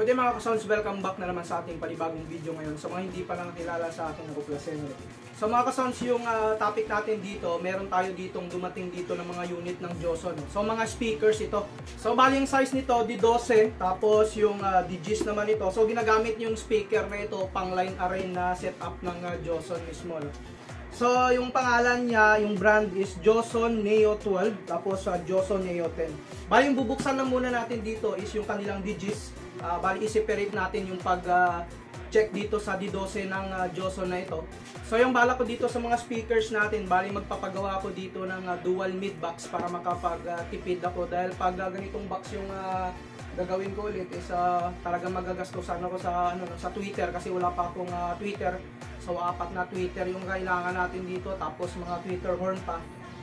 Good day mga ka-sounds, welcome back na naman sa ating panibagong video ngayon. Sa mga hindi pa nakakilala sa akin, ako pala Senre. So mga ka-sounds, yung topic natin dito, meron tayo ditong dumating dito ng mga unit ng Joson. So mga speakers ito. So bali yung size nito, D12, tapos yung DGs naman ito. So ginagamit yung speaker na ito pang line array na setup ng Joson mismo. So yung pangalan niya, yung brand is Joson Neo 12, tapos Joson Neo 10. Bali yung bubuksan na muna natin dito is yung kanilang DGs. Bali i-separate natin yung pag-check dito sa D12 ng Joson na ito. So yung bala ko dito sa mga speakers natin, bali magpapagawa ako dito ng dual mid box para makapag-tipid ako. Dahil pag ganitong box yung gagawin ko ulit is talagang magagastosan ako sa Twitter kasi wala pa akong Twitter. So 4 na Twitter yung kailangan natin dito, tapos mga Twitter horn pa.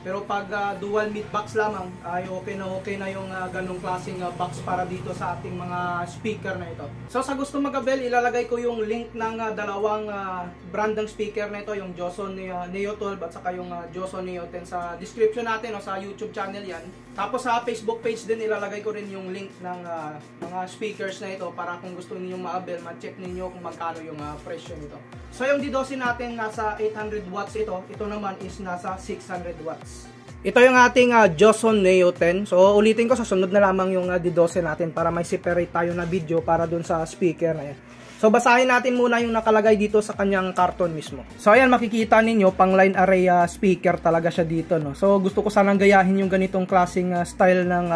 Pero pag dual mid box lamang, ay okay na yung ganong klaseng box para dito sa ating mga speaker na ito. So sa gusto mag-abel, ilalagay ko yung link ng dalawang brand ng speaker na ito, yung Joson Neo 12 at saka yung Joson Neo 10 sa description natin o sa YouTube channel yan. Tapos sa Facebook page din ilalagay ko rin yung link ng mga speakers na ito para kung gusto niyo ma-abel, ma-check ninyo kung magkano yung presyo nito. So yung D12 natin nasa 800 watts ito naman is nasa 600 watts. Ito yung ating Joson Neo 10. So ulitin ko sa sunod na lamang yung D12 natin para may separate tayo na video para dun sa speaker na yan. So basahin natin muna yung nakalagay dito sa kanyang karton mismo. So ayan, makikita ninyo pang line array speaker talaga siya dito, no. So gusto ko sanang gayahin yung ganitong klaseng style ng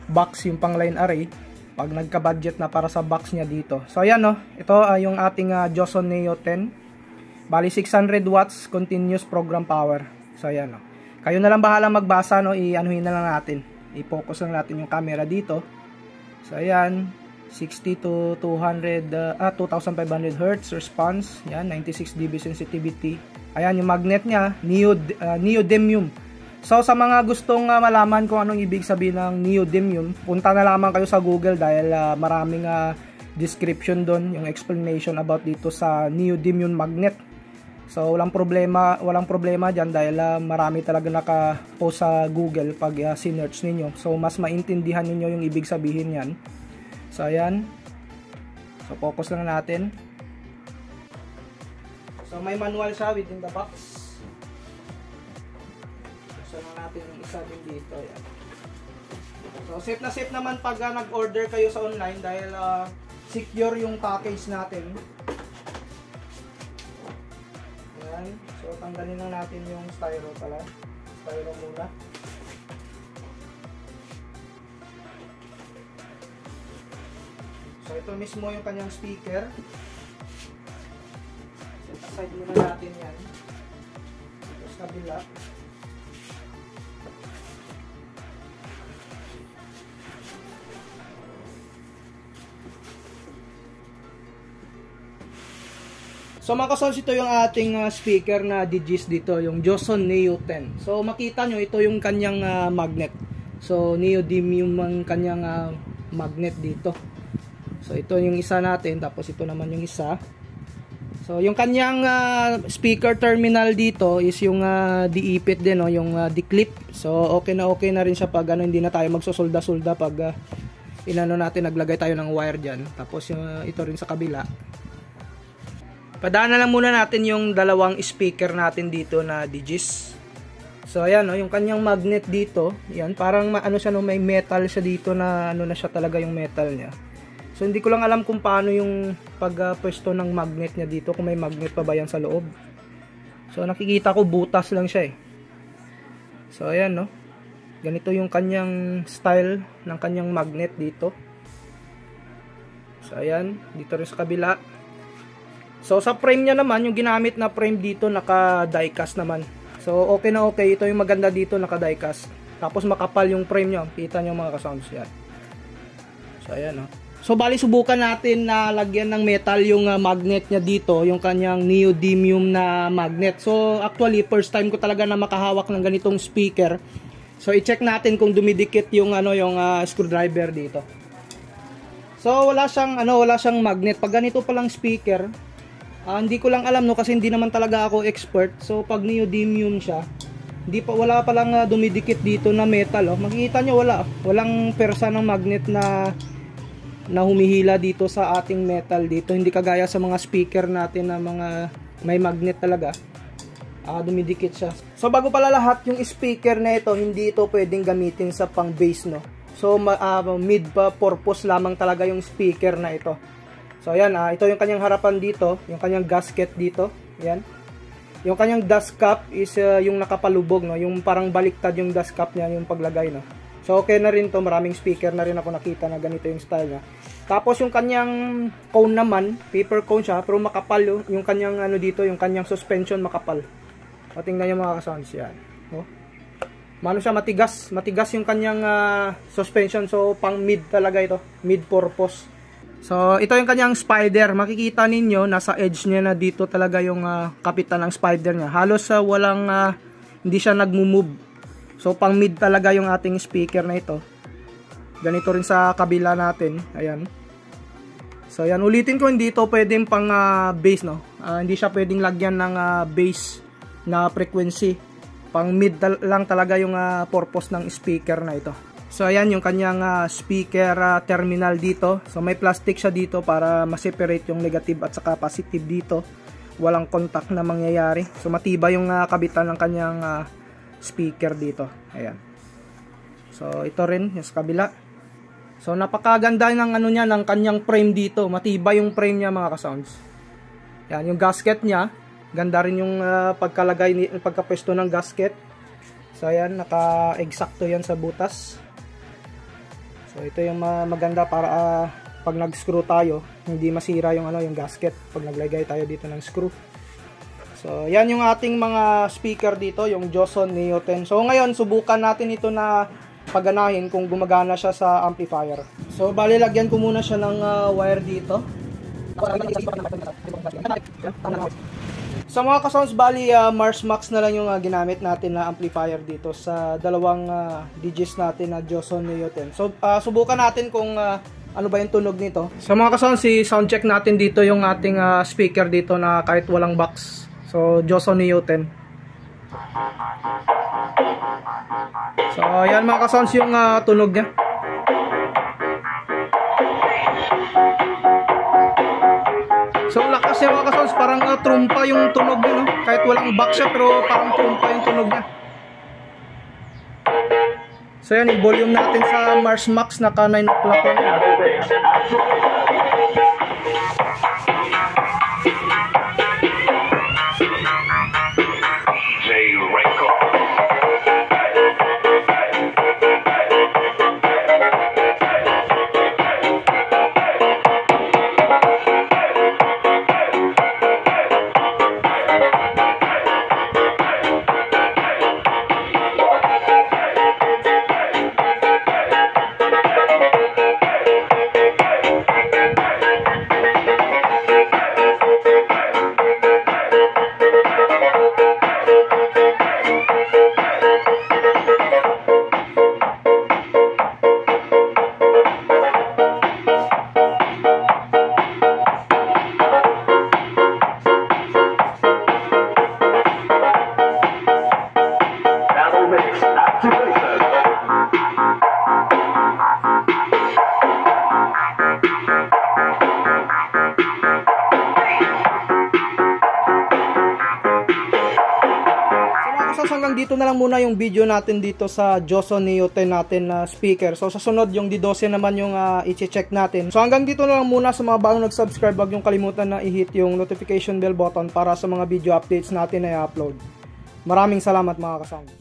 box, yung pang line array pag nagka-budget na para sa box niya dito. So ayan, no. Ito yung ating Joson Neo 10. Bali 600 watts continuous program power. So ayan, no. Kayo na lang bahala magbasa, no. I-anuhin na lang natin. I-focus lang natin yung camera dito. So ayan, 60 to 2500 Hz response. Yan, 96 dB sensitivity. Ayan yung magnet niya, neodymium. So sa mga gustong malaman kung anong ibig sabihin ng neodymium, punta na lamang kayo sa Google dahil maraming description doon, yung explanation about dito sa neodymium magnet. So walang problema diyan dahil marami talaga naka-post sa Google pag sinearch ninyo. So mas maintindihan ninyo yung ibig sabihin niyan. So ayan. So focus lang natin. So may manual siya within the box. So natin yung isa din dito, ayan. So safe na safe naman pag nag-order kayo sa online dahil secure yung package natin. Ayan. So tanggalin lang natin yung styro pala. Styro muna. So ito mismo yung kanyang speaker. Set aside muna natin yan. Tapos kabila. So mga ka-sounds, ito yung ating speaker na DGs dito, yung Joson Neo 10. So makita nyo, ito yung kanyang magnet. So neodymium ang kanyang magnet dito. So ito yung isa natin, tapos ito naman yung isa. So yung kanyang speaker terminal dito is yung diipit din, no? Yung di-clip. So okay na rin siya pag hindi na tayo magsusulda-sulda pag inano natin, naglagay tayo ng wire dyan. Tapos ito rin sa kabila. Padaan na lang muna natin yung dalawang speaker natin dito na DGs. So ayan, no, yung kanyang magnet dito, yan, parang ano siya, no, may metal siya dito na ano na siya talaga yung metal niya. So hindi ko lang alam kung paano yung pagpwesto ng magnet niya dito, kung may magnet pa ba yan sa loob. So nakikita ko butas lang siya eh. So ayan, no. Ganito yung kanyang style ng kanyang magnet dito. So ayan, dito rin sa kabila. So sa frame niya naman, yung ginamit na frame dito naka diecast naman. So okay na okay, ito yung maganda dito, naka diecast. Tapos makapal yung frame niya. Kita niyo mga ka-sounds yan. So ayan, no. So bali subukan natin na lagyan ng metal yung magnet niya dito, yung kanyang neodymium na magnet. So actually first time ko talaga na makahawak ng ganitong speaker. So i-check natin kung dumidikit yung yung screwdriver dito. So wala siyang magnet. Pag ganito pa lang speaker, hindi ko lang alam, no, kasi hindi naman talaga ako expert. So pag neodymium siya, wala pa lang dumidikit dito na metal, oh. Makikita nyo walang persa ng magnet na na humihila dito sa ating metal dito. Hindi kagaya sa mga speaker natin na mga may magnet talaga. Dumidikit siya. So bago pala lahat, yung speaker na ito, hindi ito pwedeng gamitin sa pang bass, no. So mid purpose lamang talaga yung speaker na ito. So ayan, ito yung kanyang harapan dito, yung kanyang gasket dito. Ayan. Yung kanyang dust cap is yung nakapalubog, no? Yung parang baliktad yung dust cap niya, yung paglagay, no? So okay na rin to, maraming speaker na rin ako nakita na ganito yung style niya. Tapos yung kanyang cone naman, paper cone siya, pero makapal yung kanyang ano dito, yung kanyang suspension makapal. O tingnan niyo mga ka-sounds, yan. No? Mano siya, matigas yung kanyang suspension, so pang mid talaga ito, mid purpose. So, ito yung kanyang spider. Makikita ninyo, nasa edge niya na dito talaga yung kapitan ng spider niya. Halos hindi siya nagmo-move. So, pang mid talaga yung ating speaker na ito. Ganito rin sa kabila natin. Ayan. So, ayan. Ulitin ko, hindi ito pwedeng pang bass, no? Hindi siya pwedeng lagyan ng bass na frequency. Pang mid lang talaga yung purpose ng speaker na ito. So ayan yung kanyang speaker terminal dito. So may plastic siya dito para ma-separate yung negative at saka positive dito. Walang contact na mangyayari. So matibay yung kabitan ng kanyang speaker dito. Ayan. So ito rin yung sa kabila. So napakaganda ng ano niya, ng kanyang frame dito. Matibay yung frame niya mga ka-sounds. Ayan yung gasket niya. Ganda rin yung pagkapwesto ng gasket. So ayan, naka-eksakto yan sa butas. So ito yung maganda para pag nag-screw tayo, hindi masira yung yung gasket pag naglagay tayo dito ng screw. So yan yung ating mga speaker dito, yung Joson Neo 10. So ngayon subukan natin ito na paganahin kung gumagana siya sa amplifier. So bali lagyan ko muna siya ng wire dito. Sa mga ka-sounds, bali Mars Max na lang yung ginamit natin na amplifier dito sa dalawang DJs natin na Joson Neo 10. So subukan natin kung ano ba yung tunog nito. Sa mga ka-sounds, soundcheck natin dito yung ating speaker dito na kahit walang box. So Joson Neo 10. So yan mga ka-sounds yung tunog niya. So lakas niya mga ka-sounds, parang trumpa yung tunog niya, no? Kahit walang box siya, pero parang trumpa yung tunog niya. So yan, yung volume natin sa Mars Max, naka 9 o'clock yan. Hanggang dito na lang muna yung video natin dito sa Joson Neo 10 natin na speaker. So sa sunod yung D12 naman yung i-check natin. So hanggang dito na lang muna. Sa mga bagong nag-subscribe, wag yung kalimutan na i-hit yung notification bell button para sa mga video updates natin na i-upload. Maraming salamat mga kasound.